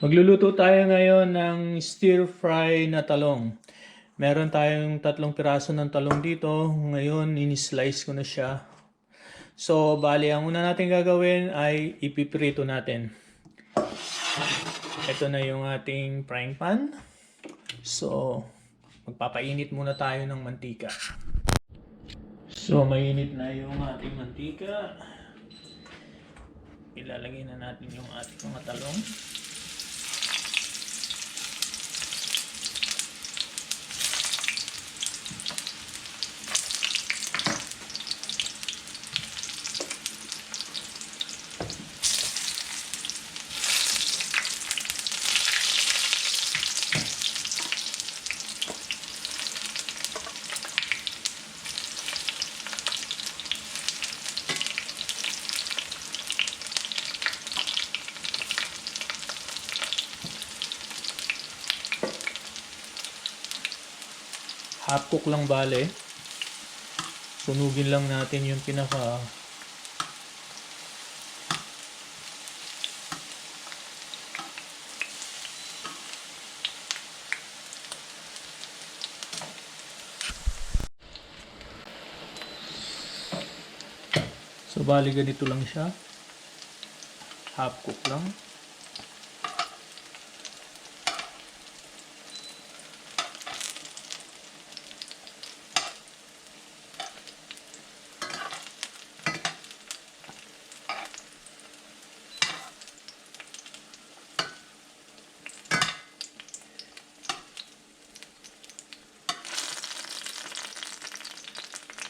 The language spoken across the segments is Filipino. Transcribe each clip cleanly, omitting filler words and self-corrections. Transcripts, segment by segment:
Magluluto tayo ngayon ng stir-fry na talong. Meron tayong 3 piraso ng talong dito. Ngayon, in-slice ko na siya. So, bali, ang una natin gagawin ay ipiprito natin. Ito na yung ating frying pan. So, magpapainit muna tayo ng mantika. So, mainit na yung ating mantika. Ilalagay na natin yung ating mga talong. Half cook lang bale. Sunugin lang natin yung pinaka So bali ganito lang siya. Half cook lang.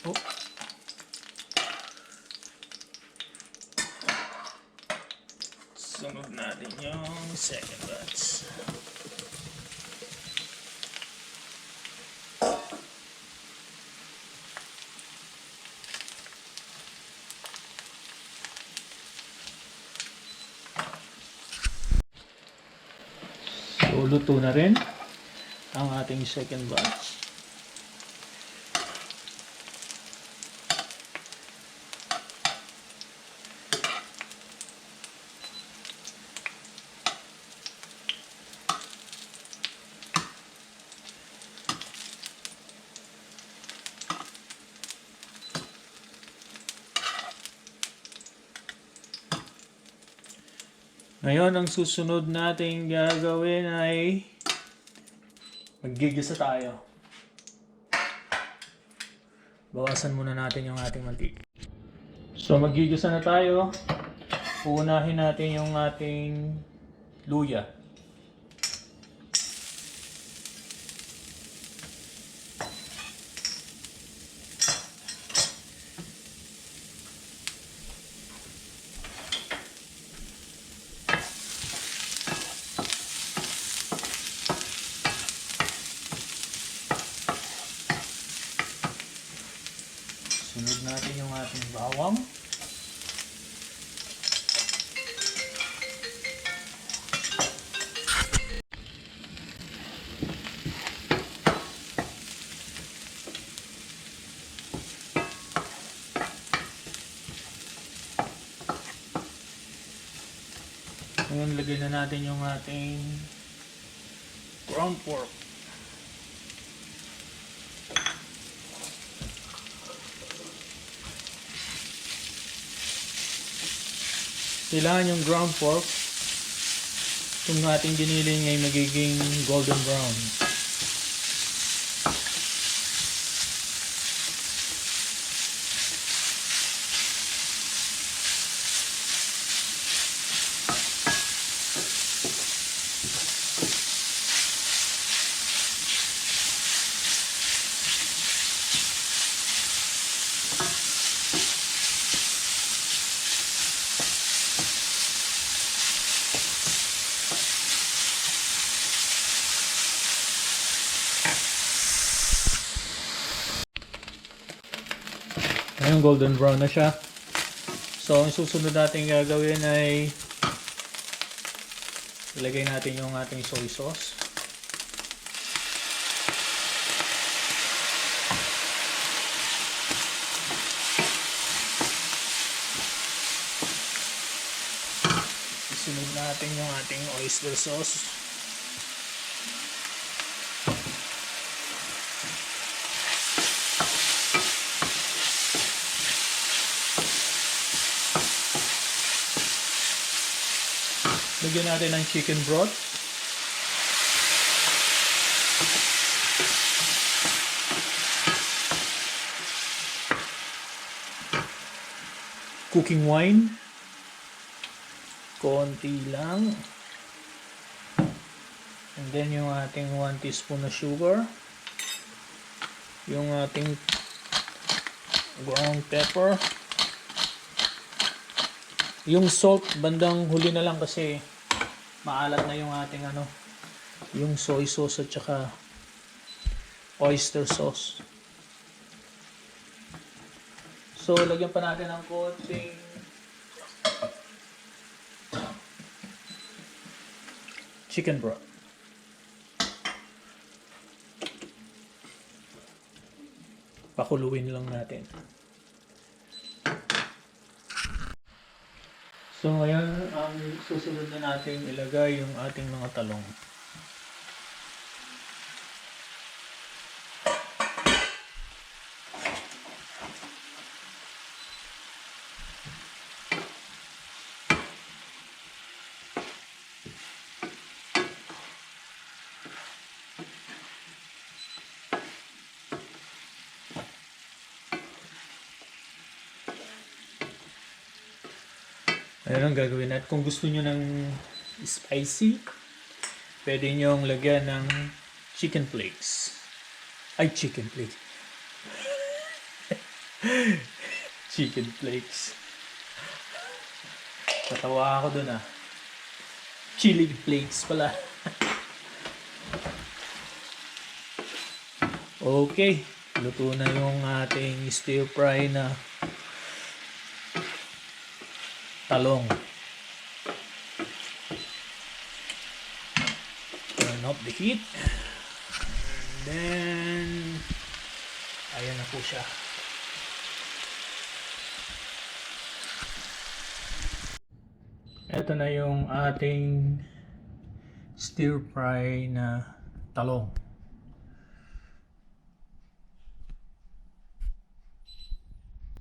Oh. Sunod natin yung second batch. So, luto na rin ang ating second batch. Ngayon, ang susunod nating gagawin ay maggigisa tayo. Bawasan muna natin yung ating mantika. So, maggigisa na tayo. Uunahin natin yung ating luya. Sunod natin yung ating bawang. Ngayon, lagay na natin yung ating ground pork. Kailangan yung ground pork, itong ating giniling ay magiging golden brown. Ngayon golden brown na siya. So ang susunod natin gagawin ay ilagay natin yung ating soy sauce. Isunod natin natin yung ating oyster sauce. Lagyan natin ng chicken broth. Cooking wine. Konti lang. And then yung ating 1 teaspoon na sugar. Yung ating ground pepper. Yung salt, bandang huli na lang kasi maalat na yung ating yung soy sauce at saka oyster sauce. So, lagyan pa natin ng konting chicken broth. Pakuluin lang natin. So ngayon, ang susunod na natin ilagay yung ating mga talong. Ayan ang gagawin natin. Kung gusto nyo ng spicy, pwede nyo lagyan ng chicken flakes. Ay, chicken flakes. Chicken flakes. Natawa ako dun Chili flakes pala. Okay. Luto na yung ating stir fry na talong. Turn off the heat. And then, ayan na po siya. Ito na yung ating stir fry na talong.